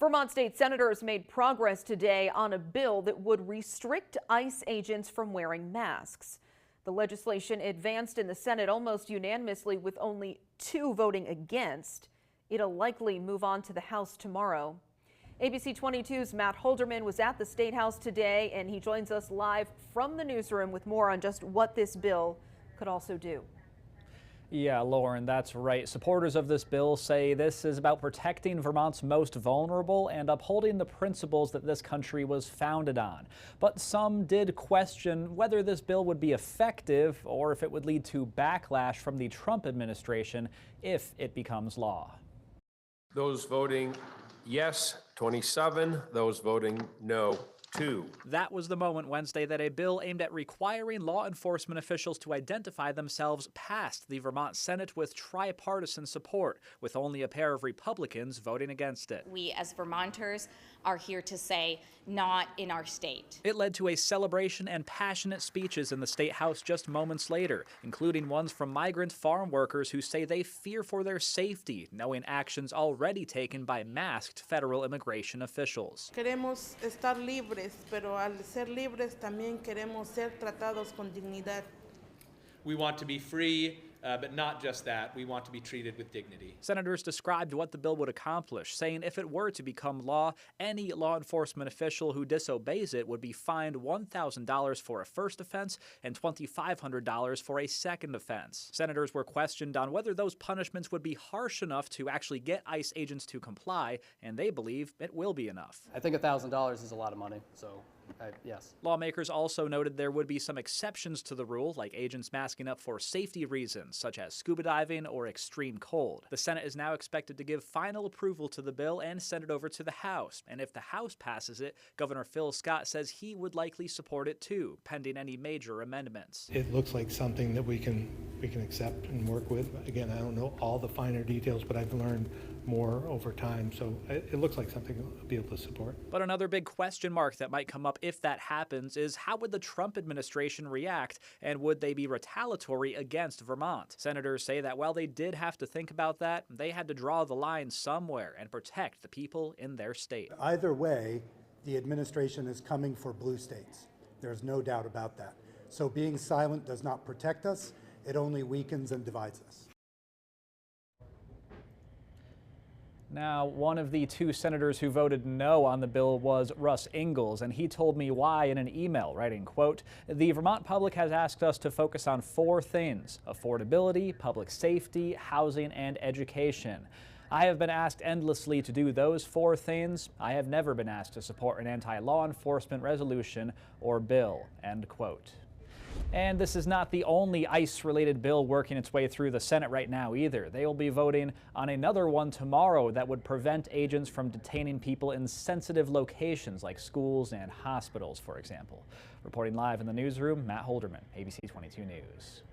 Vermont state senators made progress today on a bill that would restrict ICE agents from wearing masks. The legislation advanced in the Senate almost unanimously with only 2 voting against. It'll likely move on to the House tomorrow. ABC 22's Matt Holderman was at the State House today, and he joins us live from the newsroom with more on just what this bill could also do. Yeah, Lauren, that's right. Supporters of this bill say this is about protecting Vermont's most vulnerable and upholding the principles that this country was founded on. But some did question whether this bill would be effective or if it would lead to backlash from the Trump administration if it becomes law. Those voting yes, 27. Those voting no, 2. That was the moment Wednesday that a bill aimed at requiring law enforcement officials to identify themselves passed the Vermont Senate with tripartisan support, with only a pair of Republicans voting against it. We as Vermonters are here to say, not in our state. It led to a celebration and passionate speeches in the State House just moments later, including ones from migrant farm workers who say they fear for their safety, knowing actions already taken by masked federal immigration officials. Queremos estar libres, pero al ser libres también queremos ser tratados con dignidad. We want to be free, but not just that. We want to be treated with dignity. Senators described what the bill would accomplish, saying if it were to become law, any law enforcement official who disobeys it would be fined $1,000 for a first offense and $2,500 for a second offense. Senators were questioned on whether those punishments would be harsh enough to actually get ICE agents to comply, and they believe it will be enough. I think $1,000 is a lot of money, so yes. Lawmakers also noted there would be some exceptions to the rule, like agents masking up for safety reasons, such as scuba diving or extreme cold. The Senate is now expected to give final approval to the bill and send it over to the House. And if the House passes it, Governor Phil Scott says he would likely support it too, pending any major amendments. It looks like something that we can accept and work with. Again, I don't know all the finer details, but I've learned more over time, so it looks like something we'll be able to support. But another big question mark that might come up if that happens is how would the Trump administration react, and would they be retaliatory against Vermont? Senators say that while they did have to think about that, they had to draw the line somewhere and protect the people in their state. Either way, the administration is coming for blue states. There's no doubt about that. So being silent does not protect us, it only weakens and divides us. Now, one of the 2 senators who voted no on the bill was Russ Ingalls, and he told me why in an email, writing, quote, "The Vermont public has asked us to focus on 4 things: affordability, public safety, housing, and education. I have been asked endlessly to do those 4 things. I have never been asked to support an anti-law enforcement resolution or bill," end quote. And this is not the only ICE-related bill working its way through the Senate right now either. They will be voting on another one tomorrow that would prevent agents from detaining people in sensitive locations like schools and hospitals, for example. Reporting live in the newsroom, Matt Holderman, ABC 22 News.